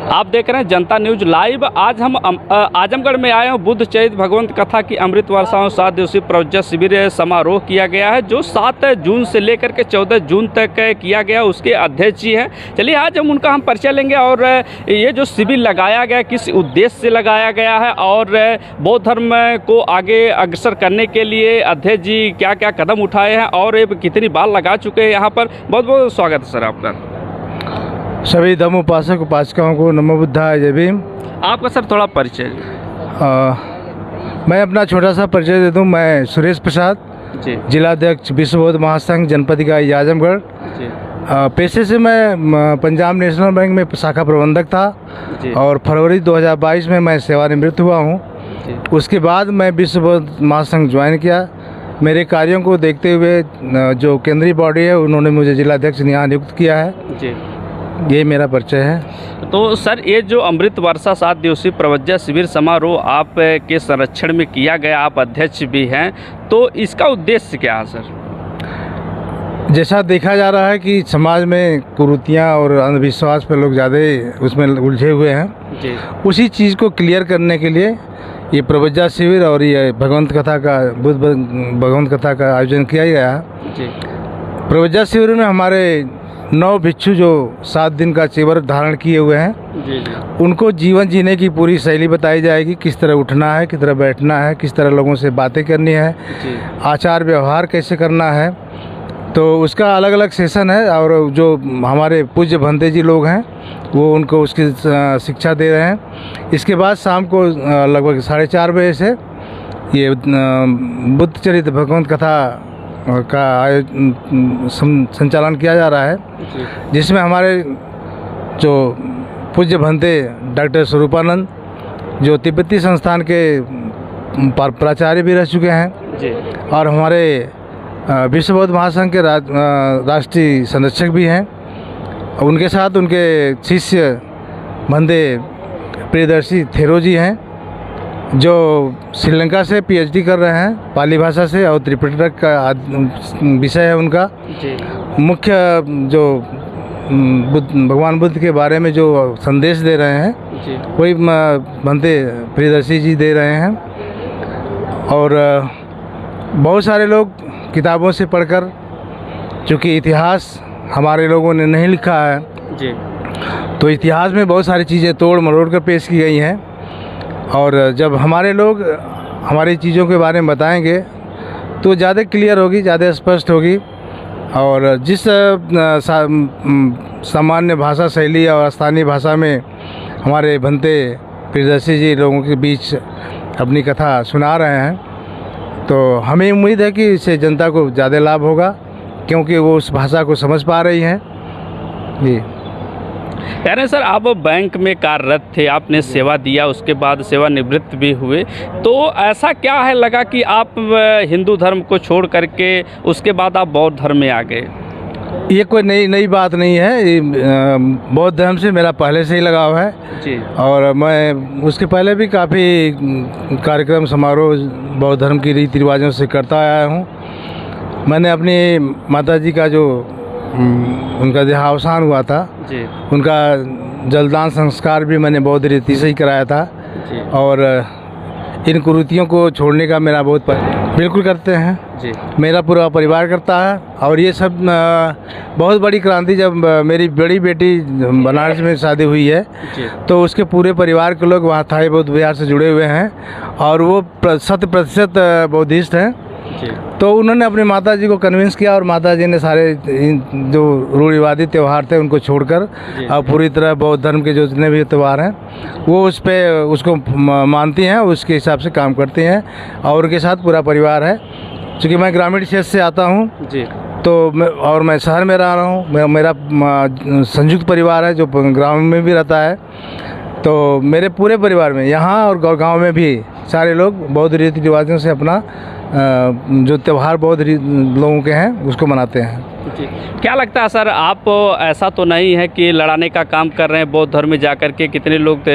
आप देख रहे हैं जनता न्यूज लाइव। आज हम आजमगढ़ में आए हैं। बुद्ध चरित्र भगवंत कथा की अमृत वर्षा 7 दिवसीय प्रवचन शिविर समारोह किया गया है, जो 7 जून से लेकर के 14 जून तक किया गया। उसके अध्यक्ष जी हैं। चलिए आज हम उनका परिचय लेंगे और ये जो शिविर लगाया गया किस उद्देश्य से लगाया गया है और बौद्ध धर्म को आगे अग्रसर करने के लिए अध्यक्ष जी क्या क्या कदम उठाए हैं और ये कितनी बार लगा चुके हैं यहाँ पर। बहुत बहुत स्वागत है सर आपका। सभी धर्म उपासक उपासिकाओं को नमो बुद्धाय जय भीम। आपका सर थोड़ा परिचय। मैं अपना छोटा सा परिचय दे दूं। मैं सुरेश प्रसाद जी, जिलाध्यक्ष विश्व बौद्ध महासंघ जनपद इकाई आजमगढ़। पेशे से मैं पंजाब नेशनल बैंक में शाखा प्रबंधक था और फरवरी 2022 में मैं सेवानिवृत्त हुआ हूं। उसके बाद मैं विश्व बौद्ध महासंघ ज्वाइन किया। मेरे कार्यों को देखते हुए जो केंद्रीय बॉडी है उन्होंने मुझे जिलाध्यक्ष यहाँ नियुक्त किया है जी। ये मेरा परिचय है। तो सर ये जो अमृत वर्षा 7 दिवसीय प्रवचन शिविर समारोह आप के संरक्षण में किया गया, आप अध्यक्ष भी हैं, तो इसका उद्देश्य क्या है सर? जैसा देखा जा रहा है कि समाज में कुरीतियाँ और अंधविश्वास पर लोग ज़्यादा उसमें उलझे हुए हैं जी। उसी चीज़ को क्लियर करने के लिए ये प्रवचन शिविर और ये भगवंत कथा का बुद्ध भगवंत कथा का आयोजन किया गया है। प्रवचन शिविर में हमारे 9 भिक्षु जो 7 दिन का चेवर धारण किए हुए हैं उनको जीवन जीने की पूरी शैली बताई जाएगी। किस तरह उठना है, किस तरह बैठना है, किस तरह लोगों से बातें करनी है, आचार व्यवहार कैसे करना है। तो उसका अलग अलग सेशन है और जो हमारे पूज्य भंते जी लोग हैं वो उनको उसकी शिक्षा दे रहे हैं। इसके बाद शाम को लगभग 4:30 बजे से ये बुद्ध चरित्र भगवंत कथा का संचालन किया जा रहा है, जिसमें हमारे जो पूज्य भंते डॉक्टर स्वरूपानंद जो तिब्बती संस्थान के प्राचार्य भी रह चुके हैं जी। और हमारे विश्व बौद्ध महासंघ के राष्ट्रीय संरक्षक भी हैं। उनके साथ उनके शिष्य भंते प्रियदर्शी थेरो जी हैं जो श्रीलंका से पीएचडी कर रहे हैं पाली भाषा से और त्रिपिटक का विषय है उनका। मुख्य जो भगवान बुद्ध के बारे में जो संदेश दे रहे हैं वही भंते प्रियदर्शी जी दे रहे हैं। और बहुत सारे लोग किताबों से पढ़कर, चूँकि इतिहास हमारे लोगों ने नहीं लिखा है जी, तो इतिहास में बहुत सारी चीज़ें तोड़ मरोड़ कर पेश की गई हैं। और जब हमारे लोग हमारी चीज़ों के बारे में बताएंगे तो ज़्यादा क्लियर होगी, ज़्यादा स्पष्ट होगी। और जिस सामान्य भाषा शैली और स्थानीय भाषा में हमारे भंते प्रियदर्शी जी लोगों के बीच अपनी कथा सुना रहे हैं, तो हमें उम्मीद है कि इससे जनता को ज़्यादा लाभ होगा, क्योंकि वो उस भाषा को समझ पा रही हैं जी। कह रहे हैं सर आप बैंक में कार्यरत थे, आपने सेवा दिया, उसके बाद सेवानिवृत्त भी हुए, तो ऐसा क्या है लगा कि आप हिंदू धर्म को छोड़ करके उसके बाद आप बौद्ध धर्म में आ गए? ये कोई नई बात नहीं है। बौद्ध धर्म से मेरा पहले से ही लगाव है जी। और मैं उसके पहले भी काफ़ी कार्यक्रम समारोह बौद्ध धर्म की रीति रिवाजों से करता आया हूँ। मैंने अपनी माता जी का जो उनका देहावसान हुआ था जी, उनका जलदान संस्कार भी मैंने बौद्ध रीति से ही कराया था जी। और इन कुरीतियों को छोड़ने का मेरा बिल्कुल करते हैं जी। मेरा पूरा परिवार करता है। और ये सब बहुत बड़ी क्रांति, जब मेरी बड़ी बेटी बनारस में शादी हुई है तो उसके पूरे परिवार के लोग वहाँ थाई बौद्ध विहार से जुड़े हुए हैं और वो 100% बौद्धिस्ट हैं। तो उन्होंने अपनी माता जी को कन्विंस किया और माता जी ने सारे जो रूढ़िवादी त्यौहार थे उनको छोड़कर अब पूरी तरह बौद्ध धर्म के जो जितने भी त्यौहार हैं वो उसको मानती हैं, उसके हिसाब से काम करती हैं। और उनके साथ पूरा परिवार है। क्योंकि मैं ग्रामीण क्षेत्र से आता हूँ तो मैं शहर में रह रहा हूँ। मेरा संयुक्त परिवार है जो गाँव में भी रहता है। तो मेरे पूरे परिवार में यहाँ और गाँव में भी सारे लोग बौद्ध रीति रिवाजों से अपना जो त्यौहार बौद्ध लोगों के हैं उसको मनाते हैं। जी। क्या लगता है सर, आप ऐसा तो नहीं है कि लड़ाने का काम कर रहे हैं बौद्ध धर्म में जाकर के? कितने लोग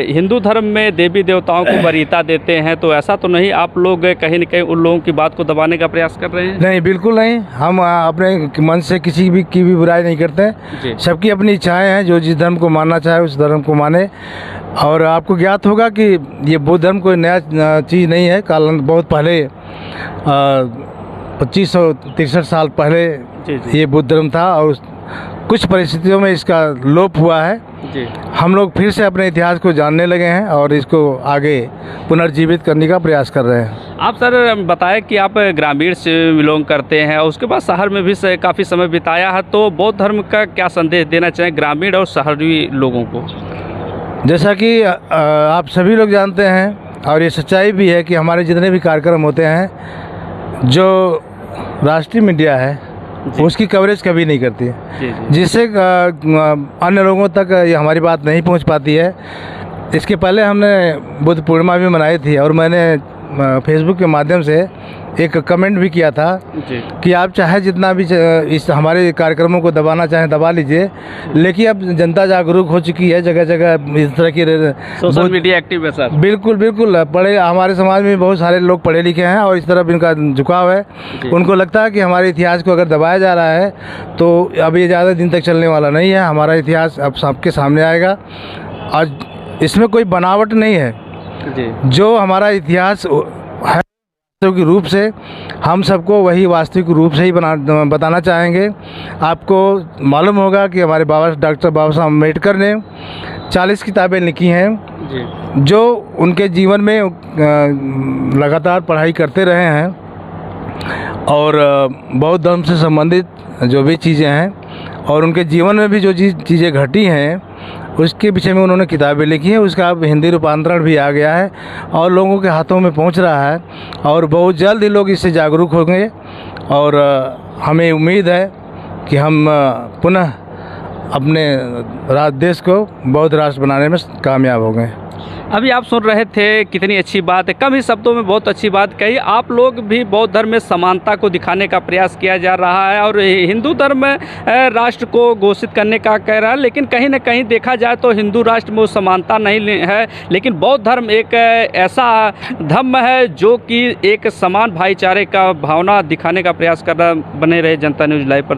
हिंदू धर्म में देवी देवताओं को वरीयता देते हैं, तो ऐसा तो नहीं आप लोग कहीं न कहीं उन लोगों की बात को दबाने का प्रयास कर रहे हैं? नहीं, बिल्कुल नहीं। हम अपने मन से किसी भी की भी बुराई नहीं करते हैं। सबकी अपनी इच्छाएं हैं, जो जिस धर्म को मानना चाहे उस धर्म को माने। और आपको ज्ञात होगा कि ये बौद्ध धर्म कोई नया चीज़ नहीं है। बहुत पहले 2563 साल पहले ये बुद्ध धर्म था और कुछ परिस्थितियों में इसका लोप हुआ है। जी। हम लोग फिर से अपने इतिहास को जानने लगे हैं और इसको आगे पुनर्जीवित करने का प्रयास कर रहे हैं। आप सर बताएं कि आप ग्रामीण से बिलोंग करते हैं और उसके बाद शहर में भी काफ़ी समय बिताया है, तो बौद्ध धर्म का क्या संदेश देना चाहें ग्रामीण और शहरी लोगों को? जैसा कि आप सभी लोग जानते हैं और ये सच्चाई भी है कि हमारे जितने भी कार्यक्रम होते हैं, जो राष्ट्रीय मीडिया है उसकी कवरेज कभी नहीं करती है, जिससे अन्य लोगों तक ये हमारी बात नहीं पहुंच पाती है। इसके पहले हमने बुद्ध पूर्णिमा भी मनाई थी और मैंने फेसबुक के माध्यम से एक कमेंट भी किया था कि आप चाहे जितना भी इस हमारे कार्यक्रमों को दबाना चाहें दबा लीजिए, लेकिन अब जनता जागरूक हो चुकी है, जगह जगह इस तरह की सोशल मीडिया एक्टिव है सर। बिल्कुल बिल्कुल। पढ़े हमारे समाज में बहुत सारे लोग पढ़े लिखे हैं और इस तरफ इनका झुकाव है। उनको लगता है कि हमारे इतिहास को अगर दबाया जा रहा है तो अब ये ज़्यादा दिन तक चलने वाला नहीं है। हमारा इतिहास अब सबके सामने आएगा। आज इसमें कोई बनावट नहीं है। जो हमारा इतिहास है वास्तविक रूप से, हम सबको वही वास्तविक रूप से ही बताना चाहेंगे। आपको मालूम होगा कि हमारे डॉक्टर बाबा साहब अम्बेडकर ने 40 किताबें लिखी हैं जो उनके जीवन में लगातार पढ़ाई करते रहे हैं और बौद्ध धर्म से संबंधित जो भी चीज़ें हैं और उनके जीवन में भी जो चीज़ें घटी हैं उसके विषय में उन्होंने किताबें लिखी हैं। उसका अब हिंदी रूपांतरण भी आ गया है और लोगों के हाथों में पहुंच रहा है और बहुत जल्द ही लोग इससे जागरूक होंगे और हमें उम्मीद है कि हम पुनः अपने देश को बौद्ध राष्ट्र बनाने में कामयाब होंगे। अभी आप सुन रहे थे, कितनी अच्छी बात है, कम ही शब्दों में बहुत अच्छी बात कही। आप लोग भी बौद्ध धर्म में समानता को दिखाने का प्रयास किया जा रहा है और हिंदू धर्म राष्ट्र को घोषित करने का कह रहा है, लेकिन कहीं ना कहीं देखा जाए तो हिंदू राष्ट्र में वो समानता नहीं है। लेकिन बौद्ध धर्म एक ऐसा धर्म है जो कि एक समान भाईचारे का भावना दिखाने का प्रयास कर रहा। बने रहे जनता न्यूज़ लाइव पर।